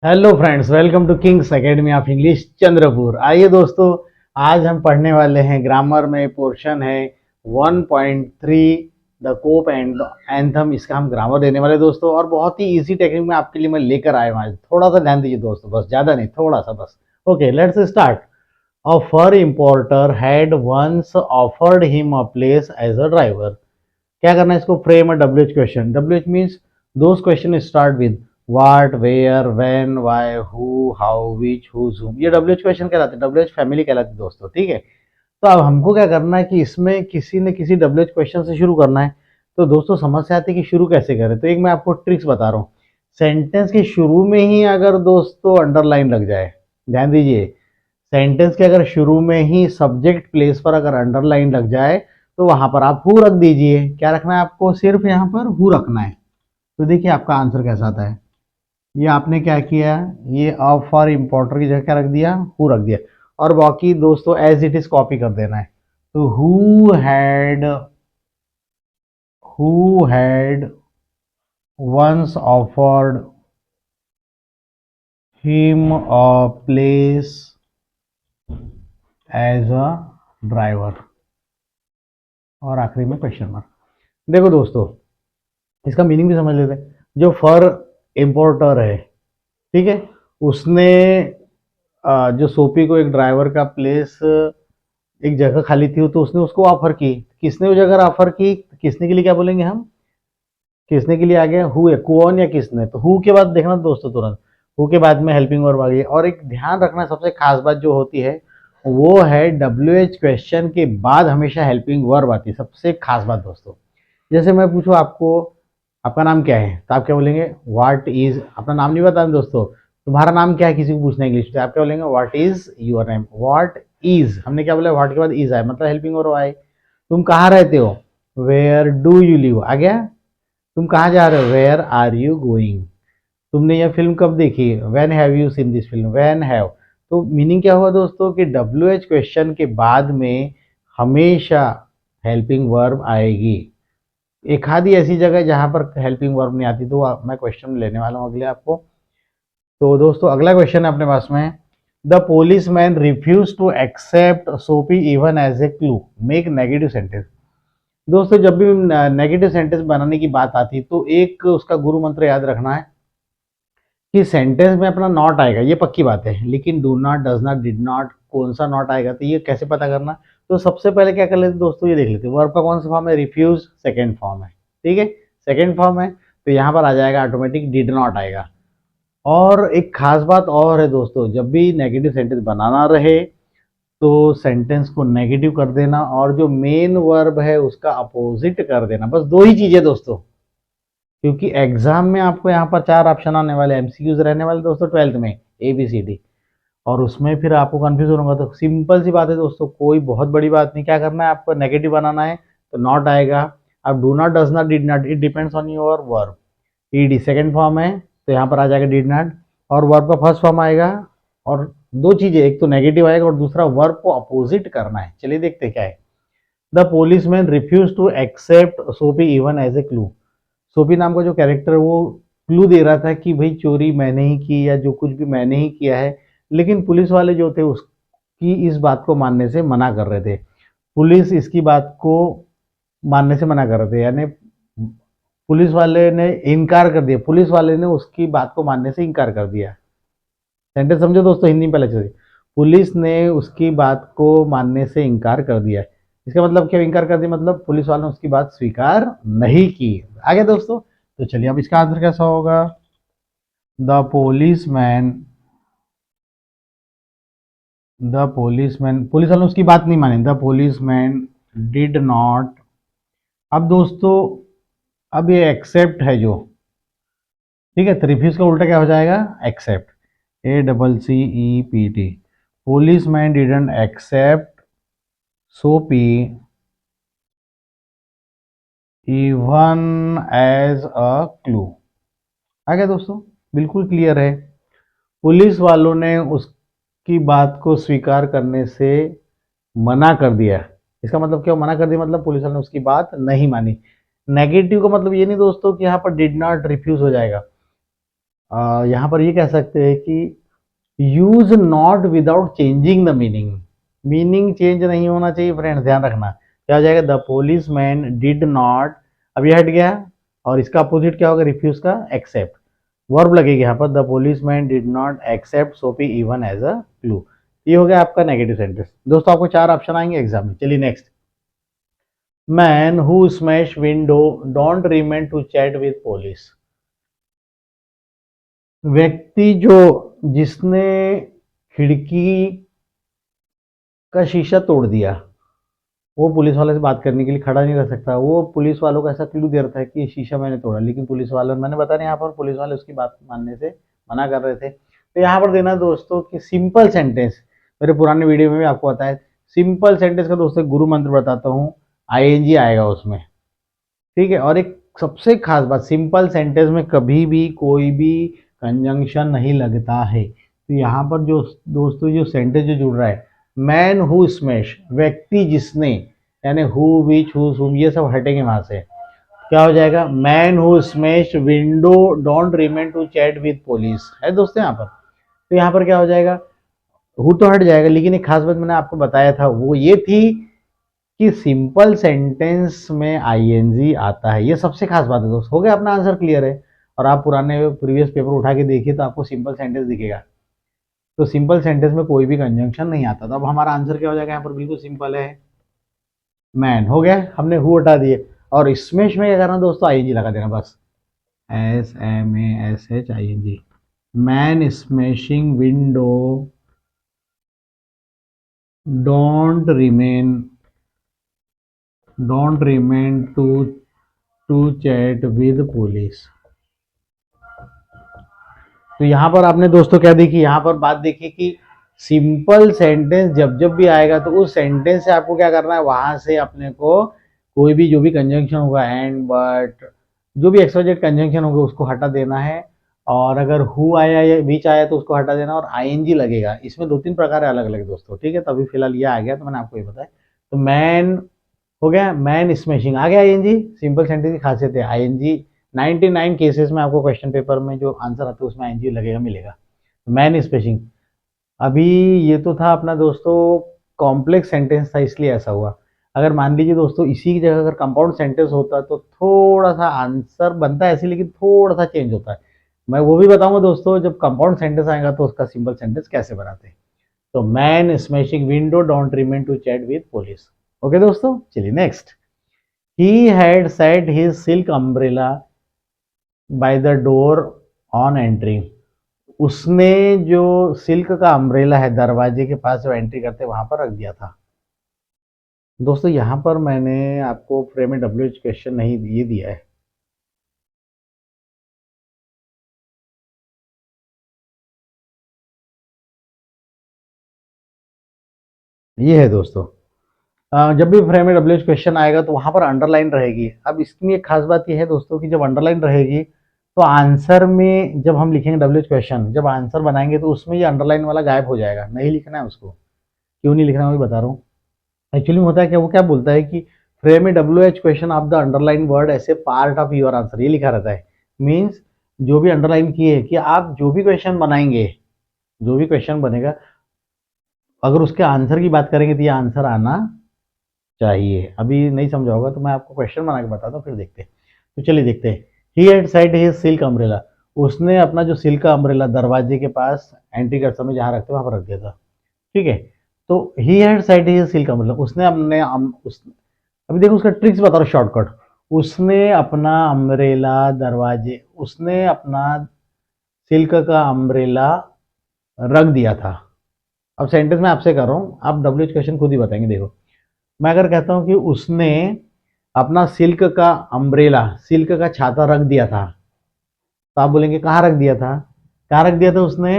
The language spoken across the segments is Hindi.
Hello friends, welcome to Kings Academy of English Chandrapur. आइए दोस्तों, आज हम पढ़ने वाले हैं ग्रामर में पोर्शन है 1.3 द कोप एंड एंथम। इसका हम ग्रामर देने वाले दोस्तों, और बहुत ही इजी टेक्निक में आपके लिए मैं लेकर आया हूँ आज। थोड़ा सा ध्यान दीजिए दोस्तों, बस ज़्यादा नहीं, थोड़ा सा बस। Okay, let's start. A fur importer had once offered him a place as a driver. क्या करना है इसको? Frame a WH question. WH means those question start with what, where, when, why, who, how, which, whose, whom. ये डब्ल्यूएच क्वेश्चन कहलाते हैं, डब्ल्यूएच फैमिली कहलाती है दोस्तों। ठीक है, तो अब हमको क्या करना है कि इसमें किसी न किसी डब्ल्यूएच क्वेश्चन से शुरू करना है। तो दोस्तों समस्या आती है कि शुरू कैसे करें, तो एक मैं आपको ट्रिक्स बता रहा हूँ। सेंटेंस के शुरू में ही अगर दोस्तों अंडरलाइन लग जाए, ध्यान दीजिए, सेंटेंस के अगर शुरू में ही सब्जेक्ट प्लेस पर अगर अंडरलाइन लग जाए तो वहां पर आप हु रख दीजिए। क्या रखना है आपको? सिर्फ यहाँ पर हु रखना है। तो देखिए आपका आंसर कैसा आता है। ये आपने क्या किया, ये अ फॉर इम्पोर्टर की जगह क्या रख दिया? हु रख दिया। और बाकी दोस्तों एज इट इज कॉपी कर देना है। तो who had once offered him a place as a driver, और आखिरी में क्वेश्चन मार्क। देखो दोस्तों, इसका मीनिंग भी समझ लेते हैं। जो फर इम्पोर्टर है, ठीक है, उसने जो सोपी को एक ड्राइवर का प्लेस, एक जगह खाली थी तो उसने उसको ऑफर की। किसने वो जगह ऑफर की? किसने के लिए क्या बोलेंगे हम? किसने के लिए आ गया? हु है, कौन या किसने। तो हु के बाद देखना दोस्तों तुरंत, हु के बाद में हेल्पिंग वर्ब आ गई। और एक ध्यान रखना, सबसे खास बात जो होती है वो है डब्ल्यू एच क्वेश्चन के बाद हमेशा हेल्पिंग वर्ब आती है। सबसे खास बात दोस्तों, जैसे मैं पूछूं आपको आपका नाम क्या है, तो आप क्या बोलेंगे? What is. अपना नाम नहीं बताना दोस्तों, तुम्हारा नाम क्या है किसी को पूछना इंग्लिश में, तो आप क्या बोलेंगे? What is your name. What is, हमने क्या बोला? व्हाट के बाद इज आए मतलब हेल्पिंग वर्ब आए। तुम कहाँ रहते हो? वेयर डू यू लिव आ गया। तुम कहाँ जा रहे हो? Where are you going. तुमने यह फिल्म कब देखी? When have you seen this film. When have. तो मीनिंग क्या हुआ दोस्तों कि डब्ल्यू एच क्वेश्चन के बाद में हमेशा हेल्पिंग वर्ब आएगी। एक आधी ऐसी जगह जहां पर हेल्पिंग वर्ब नहीं आती, तो मैं क्वेश्चन लेने वाला हूं अगले आपको। तो दोस्तों अगला क्वेश्चन है अपने पास में। The police man refuse to accept Soapy even as a clue, make negative sentence. दोस्तों जब भी नेगेटिव सेंटेंस बनाने की बात आती है तो एक उसका गुरु मंत्र याद रखना है कि सेंटेंस में अपना नॉट आएगा, ये पक्की बात है, लेकिन do not, does not, did not, कौन सा नॉट आएगा, तो ये कैसे पता करना? तो सबसे पहले क्या कर लेते दोस्तों, ये देख लेते वर्ब का कौन सा फॉर्म है? रिफ्यूज सेकेंड फॉर्म है। ठीक है, सेकेंड फॉर्म है, तो यहाँ पर आ जाएगा ऑटोमेटिक डिड नॉट आएगा। और एक खास बात और है दोस्तों, जब भी नेगेटिव सेंटेंस बनाना रहे तो सेंटेंस को नेगेटिव कर देना, और जो मेन वर्ब है उसका अपोजिट कर देना। बस दो ही चीजें दोस्तों, क्योंकि एग्जाम में आपको यहाँ पर 4 ऑप्शन आने वाले, एमसीक्यूज रहने वाले दोस्तों 12th में, ए बी सी डी। और उसमें फिर आपको कंफ्यूजन होगा। तो सिंपल सी बात है दोस्तों, कोई बहुत बड़ी बात नहीं। क्या करना है आपको? नेगेटिव बनाना है तो नॉट आएगा। अब do not, does not, did not, it depends on your verb. ED second form है तो यहाँ पर आ जाएगा डिड नॉट, और वर्ब का फर्स्ट फॉर्म आएगा। और दो चीजें, एक तो नेगेटिव आएगा और दूसरा वर्ब को अपोजिट करना है। चलिए देखते हैं क्या है। The police man refuse to accept Soapy even as a clue. Soapy नाम का जो कैरेक्टर है वो क्लू दे रहा था कि भाई चोरी मैंने ही की, या जो कुछ भी मैंने ही किया है, लेकिन पुलिस वाले जो थे उसकी इस बात को मानने से मना कर रहे थे। पुलिस इसकी बात को मानने से मना कर रहे थे, यानी पुलिस वाले ने इनकार कर दिया, पुलिस वाले ने उसकी बात को मानने से इनकार कर दिया। सेंटेंस समझो दोस्तों, हिंदी में पहले चलिए। पुलिस ने उसकी बात को मानने से इनकार कर दिया। इसका मतलब क्या इनकार कर दिया? मतलब पुलिस वालों ने उसकी बात स्वीकार नहीं की। आगे दोस्तों, तो चलिए अब इसका आंसर कैसा होगा? द पोलिस मैन, पुलिस वालों ने उसकी बात नहीं मानी। The police man did not. अब दोस्तों, अब ये एक्सेप्ट है जो, ठीक है, तो रिफ्यूज का उल्टा क्या हो जाएगा? Accept, ACCEPT। Policeman didn't accept Soapy even as a clue. आ गया दोस्तों, बिल्कुल क्लियर है। पुलिस वालों ने उसकी बात को स्वीकार करने से मना कर दिया। इसका मतलब क्या मना कर दिया? मतलब पुलिस वालों ने उसकी बात नहीं मानी। नेगेटिव का मतलब ये नहीं दोस्तों कि यहाँ पर डिड नॉट रिफ्यूज हो जाएगा। यहाँ पर ये कह सकते हैं कि use not without changing the meaning. Meaning change नहीं होना चाहिए फ्रेंड्स, ध्यान रखना। क्या हो जाएगा? The policeman did not, अब ये हट गया, और इसका अपोजिट क्या होगा? रिफ्यूज का एक्सेप्ट, वर्ब लगेगी यहाँ पर। The policeman did not accept Soapy even as a clue. ये हो गया आपका नेगेटिव सेंटेंस। दोस्तों आपको 4 ऑप्शन आएंगे एग्जाम में। चलिए next. Man who smash window don't remain to chat with police. व्यक्ति जो, जिसने खिड़की का शीशा तोड़ दिया, वो पुलिस वाले से बात करने के लिए खड़ा नहीं रह सकता। वो पुलिस वालों को ऐसा क्लू दे रहा था कि शीशा मैंने तोड़ा, लेकिन पुलिस वालों, मैंने बताया यहाँ पर पुलिस वाले उसकी बात मानने से मना कर रहे थे। तो यहाँ पर देना दोस्तों कि सिंपल सेंटेंस, मेरे पुराने वीडियो में भी आपको बताया, सिंपल सेंटेंस का दोस्तों गुरु मंत्र बताता हूँ, आईएनजी आएगा उसमें। ठीक है, और एक सबसे खास बात, सिंपल सेंटेंस में कभी भी कोई भी कंजंक्शन नहीं लगता है। तो यहाँ पर जो दोस्तों जो सेंटेंस जो जुड़ रहा है, मैन हु स्मैश, व्यक्ति जिसने, यानी हु विच हु हुम, ये सब हटेंगे वहां से। क्या हो जाएगा? Man who smash window don't remain to chat with police है दोस्तों यहाँ पर। तो यहाँ पर क्या हो जाएगा? हु तो हट जाएगा, लेकिन एक खास बात मैंने आपको बताया था, वो ये थी कि सिंपल सेंटेंस में आईएनजी आता है। ये सबसे खास बात है दोस्त। हो गया, अपना आंसर क्लियर है। और आप पुराने प्रीवियस पेपर उठा के देखिए तो आपको सिंपल सेंटेंस दिखेगा। तो सिंपल सेंटेंस में कोई भी कंजंक्शन नहीं आता। तो अब हमारा आंसर क्या हो जाएगा? यहाँ पर बिल्कुल सिंपल है, मैन। हो गया, हमने हु हटा दिए। और इसमें क्या करना दोस्तों? आईएनजी लगा देना बस, SMASHING। Man smashing window don't remain, don't remain to chat with police. तो यहाँ पर आपने दोस्तों क्या देखी? यहाँ पर बात देखी कि सिंपल सेंटेंस जब जब भी आएगा तो उस सेंटेंस से आपको क्या करना है? वहां से अपने को कोई भी जो भी कंजंक्शन होगा, एंड, बट, जो भी एक्सवाइजेड कंजंक्शन होगा उसको हटा देना है। और अगर हु आया या बीच आया तो उसको हटा देना, और आईएनजी लगेगा। इसमें 2-3 प्रकार है अलग अलग दोस्तों। ठीक है, तभी फिलहाल ये आ गया तो मैंने आपको ये बताया। तो मैन हो गया, मैन स्मैशिंग आ गया आईएनजी। सिंपल सेंटेंस की खासियत है आईएनजी। 99 केसेस में आपको क्वेश्चन पेपर में जो आंसर आता है उसमें आईएनजी लगेगा, मिलेगा। Man smashing. अभी ये तो था अपना दोस्तों कॉम्प्लेक्स सेंटेंस था, इसलिए ऐसा हुआ। अगर मान लीजिए दोस्तों इसी की जगह अगर कंपाउंड सेंटेंस होता तो थोड़ा सा आंसर बनता है ऐसे, लेकिन थोड़ा सा चेंज होता है। मैं वो भी बताऊंगा दोस्तों जब कंपाउंड सेंटेंस आएगा तो उसका सिंपल सेंटेंस कैसे बनाते हैं। तो man smashing window don't remain to chat with police. Okay दोस्तों, चलिए next. He had set his silk umbrella by the door on entering. उसने जो सिल्क का अम्ब्रेला है दरवाजे के पास जो एंट्री करते वहां पर रख दिया था। दोस्तों यहाँ पर मैंने आपको फ्रेम में WH क्वेश्चन नहीं ये दिया है। ये है दोस्तों, जब भी फ्रेम में WH क्वेश्चन आएगा तो वहां पर अंडरलाइन रहेगी। अब इसमें एक खास बात यह है दोस्तों कि जब अंडरलाइन रहेगी तो आंसर में जब हम लिखेंगे WH क्वेश्चन, जब आंसर बनाएंगे तो उसमें ये अंडरलाइन वाला गायब हो जाएगा, नहीं लिखना है उसको। क्यों नहीं लिखना, मैं बता रहा हूँ। एक्चुअली में होता है क्या, वो क्या बोलता है कि फ्रेम में WH question of the underline word ऐसे पार्ट ऑफ योर आंसर, ये लिखा रहता है। मीन्स जो भी अंडरलाइन किए है कि आप जो भी क्वेश्चन बनाएंगे, जो भी क्वेश्चन बनेगा, अगर उसके आंसर की बात करेंगे तो ये आंसर आना चाहिए। अभी नहीं समझा होगा तो मैं आपको क्वेश्चन बना के बताता हूँ, फिर देखते हैं। तो चलिए देखते हैं। He had set his silk umbrella. उसने अपना जो सिल्क का अम्ब्रेला दरवाजे के पास एंट्री करते समय जहाँ रखते वहां पर रख दिया था। ठीक है, तो he had set his silk umbrella, उसने अपने अभी देखो उसका ट्रिक्स बता रहा हूँ शॉर्टकट। उसने अपना अम्ब्रेला दरवाजे, उसने अपना सिल्क का अम्ब्रेला रख दिया था। अब सेंटेंस में आपसे कर रहा हूँ, आप WH क्वेश्चन खुद ही बताएंगे। देखो, मैं अगर कहता हूँ कि उसने अपना सिल्क का अम्ब्रेला, सिल्क का छाता रख दिया था, तो आप बोलेंगे कहाँ रख दिया था? कहाँ रख दिया था उसने?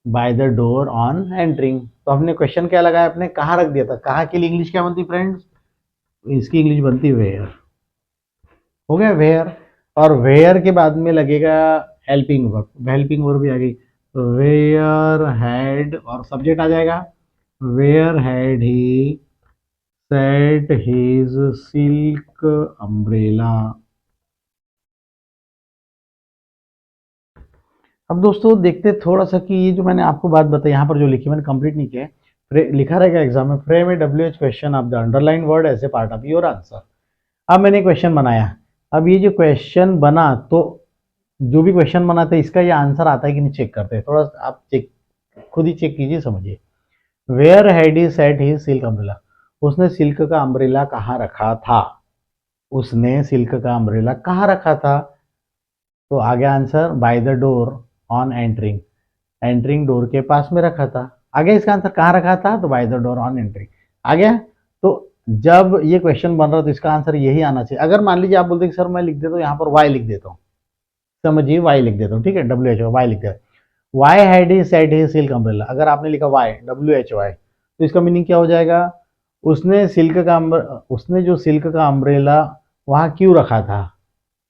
Bye the door on entering. तो हमने क्वेश्चन क्या लगाया? अपने कहाँ रख दिया था। कहाँ के लिए इंग्लिश क्या बनती फ्रेंड्स? इसकी इंग्लिश बनती वेयर। हो गया वेयर। और वेयर के बाद में लगेगा हेल्पिंग वर्ब, हेल्पिंग वर्ब भी आ गई। वेयर हैड, और सब्जेक्ट आ जाएगा, where had he set his silk umbrella. अब दोस्तों देखते थोड़ा सा कि ये जो मैंने आपको बात बताई यहाँ पर जो लिखी मैंने कंप्लीट नहीं किया है, लिखा रहेगा एग्जाम में, frame a WH question of the underline word as a part of your answer. अब मैंने क्वेश्चन बनाया, अब ये जो क्वेश्चन बना, तो जो भी क्वेश्चन बनाते हैं इसका ये आंसर आता है कि नहीं चेक करते हैं, थोड़ा आप चेक खुद ही चेक कीजिए, समझिए। Where had he set he silk umbrella, उसने सिल्क का अम्ब्रेला कहाँ रखा था, उसने सिल्क का अम्ब्रेला कहाँ रखा था, तो आगे answer by the door on entering, entering door के पास में रखा था। आगे इसका आंसर कहाँ रखा था, तो by the door on entering. आ गया। तो जब ये क्वेश्चन बन रहा है तो इसका आंसर यही आना चाहिए। अगर मान लीजिए आप बोलते हैं कि सर मैं लिख देता हूँ यहाँ पर वाई लिख देता हूँ, समझिए वाई लिख देता हूँ, ठीक है, WHO वाई लिख देता हूँ, why had he set he silk umbrella. अगर आपने लिखा वाई WHY तो इसका मीनिंग क्या हो जाएगा, उसने उसने जो सिल्क का अम्ब्रेला वहाँ क्यों रखा था,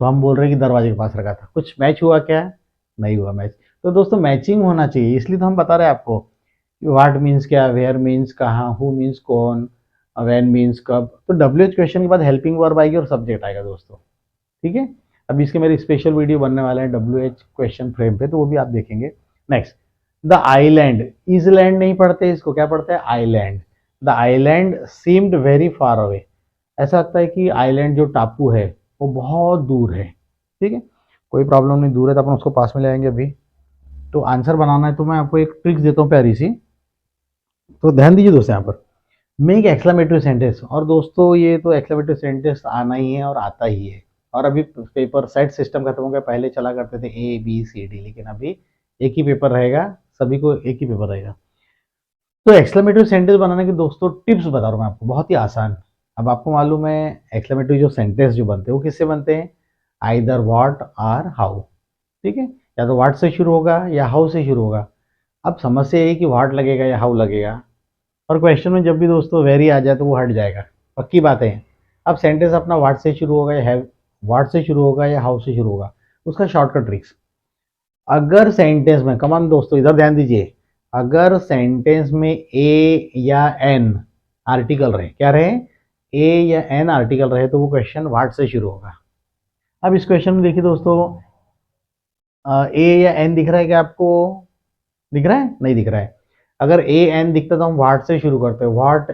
तो हम बोल रहे हैं कि दरवाजे के पास रखा था। कुछ मैच हुआ क्या, नहीं हुआ मैच। तो दोस्तों मैचिंग होना चाहिए, इसलिए तो हम बता रहे हैं आपको वाट मीन्स क्या, वेयर मीन्स कहाँ, हु मीन्स कौन, व्हेन मीन्स कब। तो WH क्वेश्चन के बाद हेल्पिंग वर्ब आएगी और सब्जेक्ट आएगा दोस्तों, ठीक है। अब इसके मेरे स्पेशल वीडियो बनने वाले हैं WH क्वेश्चन फ्रेम पे, तो वो भी आप देखेंगे। नेक्स्ट, द आइलैंड, इजलैंड नहीं पढ़ते इसको, क्या पढ़ते हैं, island. The island seemed very far away, ऐसा लगता है कि आइलैंड जो टापू है वो बहुत दूर है, ठीक है, कोई प्रॉब्लम नहीं, दूर है तो अपन उसको पास में ले आएंगे अभी। तो आंसर बनाना है तो मैं आपको एक ट्रिक्स देता हूँ प्यारी सी, तो ध्यान दीजिए दोस्तों यहाँ पर, मेक एक्सक्लेमेटरी सेंटेंस। और दोस्तों ये तो एक्सक्लेमेटरी सेंटेंस आना ही है और आता ही है। और अभी पेपर सेट सिस्टम खत्म हो गया, पहले चला करते थे ABCD, लेकिन अभी एक ही पेपर रहेगा, सभी को एक ही पेपर रहेगा। तो एक्सक्लेमेटरी सेंटेंस बनाने के दोस्तों टिप्स बता रहा हूँ मैं आपको, बहुत ही आसान। अब आपको मालूम है एक्सक्लेमेटरी जो सेंटेंस जो बनते हैं वो किससे बनते हैं, आइदर व्हाट और हाउ, ठीक है, या तो व्हाट से शुरू होगा या हाउ से शुरू होगा। अब समस्या ये है कि व्हाट लगेगा या हाउ लगेगा, और क्वेश्चन में जब भी दोस्तों वेरी आ जाए तो वो हट जाएगा, पक्की बात है। अब सेंटेंस अपना व्हाट से शुरू होगा या व्हाट से शुरू होगा या हाउ से शुरू होगा, उसका शॉर्टकट ट्रिक्स। अगर सेंटेंस में, कमान दोस्तों इधर ध्यान दीजिए, अगर सेंटेंस में ए या एन आर्टिकल रहे, क्या रहे, ए या एन आर्टिकल रहे, तो वो क्वेश्चन व्हाट से शुरू होगा। अब इस क्वेश्चन में देखिए दोस्तों, ए या एन दिख रहा है क्या आपको, दिख रहा है, नहीं दिख रहा है। अगर ए एन दिखता तो हम व्हाट से शुरू करते हैं, व्हाट,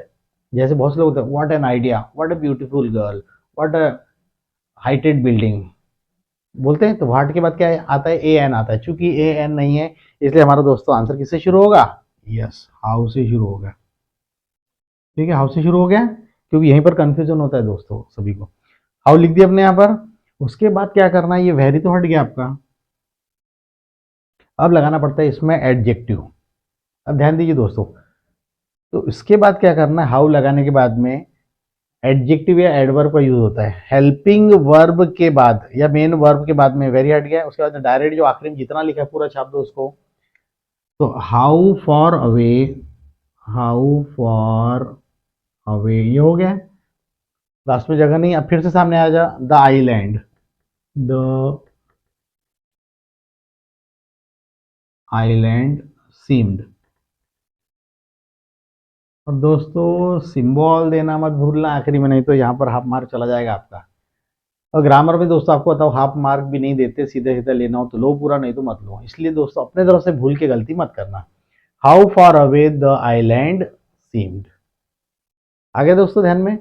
जैसे बहुत से लोग होते हैं, what an idea, what a beautiful girl, what a heighted building बोलते हैं, तो व्हाट के बाद क्या आता है, ए एन आता है। चूंकि ए एन नहीं है इसलिए हमारा दोस्तों आंसर किससे शुरू होगा, यस, हाउ से शुरू होगा, ठीक है, हाउ से शुरू हो गया, क्योंकि यहीं पर कंफ्यूजन होता है दोस्तों सभी को। हाउ लिख दिया अपने यहाँ पर, उसके बाद क्या करना है, ये वेरी तो हट गया आपका, अब लगाना पड़ता है इसमें एडजेक्टिव। अब ध्यान दीजिए दोस्तों, तो इसके बाद क्या करना है, हाउ लगाने के बाद में एडजेक्टिव या एडवर्ब का यूज होता है। हेल्पिंग वर्ब के बाद या मेन वर्ब के बाद में वेरी हट गया, उसके बाद डायरेक्ट जो आखिरी में जितना लिखा है पूरा छाप दो उसको। तो how for away, how for away ये हो गया, लास्ट में जगह नहीं। अब फिर से सामने आ जा, the island, the island seemed. और दोस्तों सिंबल देना मत भूलना आखिरी में, नहीं तो यहाँ पर हाफ मार्क चला जाएगा आपका। और ग्रामर में दोस्तों आपको बताओ हाफ मार्क भी नहीं देते, सीधे सीधे लेना हो तो लो पूरा, नहीं तो मत लो। इसलिए दोस्तों अपने तरफ से भूल के गलती मत करना। How far away the island seemed, आगे दोस्तों ध्यान में।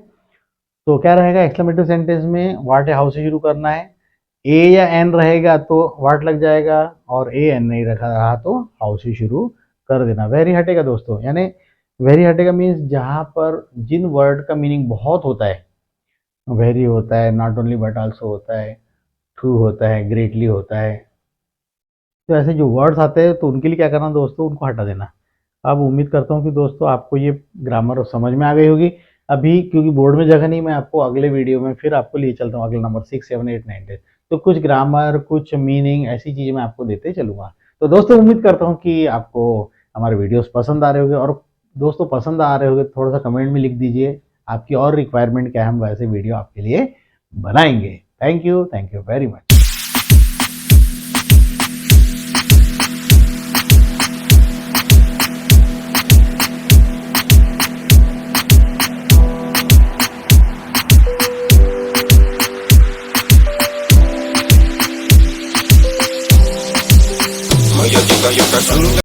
तो क्या रहेगा एक्सक्लेमेटरी सेंटेंस में, व्हाट या हाउ से शुरू करना है, ए या एन रहेगा तो व्हाट लग जाएगा, और ए एन नहीं रखा रहा तो हाउ से शुरू कर देना। वेरी हटेगा दोस्तों, यानी वेरी हटेगा मीन्स जहाँ पर जिन वर्ड का मीनिंग बहुत होता है, वेरी होता है, नॉट ओनली बट आल्सो होता है, ट्रू होता है, ग्रेटली होता है, तो ऐसे जो वर्ड्स आते हैं तो उनके लिए क्या करना दोस्तों, उनको हटा देना। अब उम्मीद करता हूँ कि दोस्तों आपको ये ग्रामर समझ में आ गई होगी। अभी क्योंकि बोर्ड में जगह नहीं, मैं आपको अगले वीडियो में फिर आपको लिए चलता हूँ, अगले नंबर 6, 7, 8, 9, 10, तो कुछ ग्रामर, कुछ मीनिंग, ऐसी चीज़ें मैं आपको देते चलूँगा। तो दोस्तों उम्मीद करता हूँ कि आपको हमारे वीडियोस पसंद आ रहे होंगे, और दोस्तों पसंद आ रहे होंगे थोड़ा सा कमेंट में लिख दीजिए आपकी और रिक्वायरमेंट क्या है, हम वैसे वीडियो आपके लिए बनाएंगे। Thank you very much. शुरू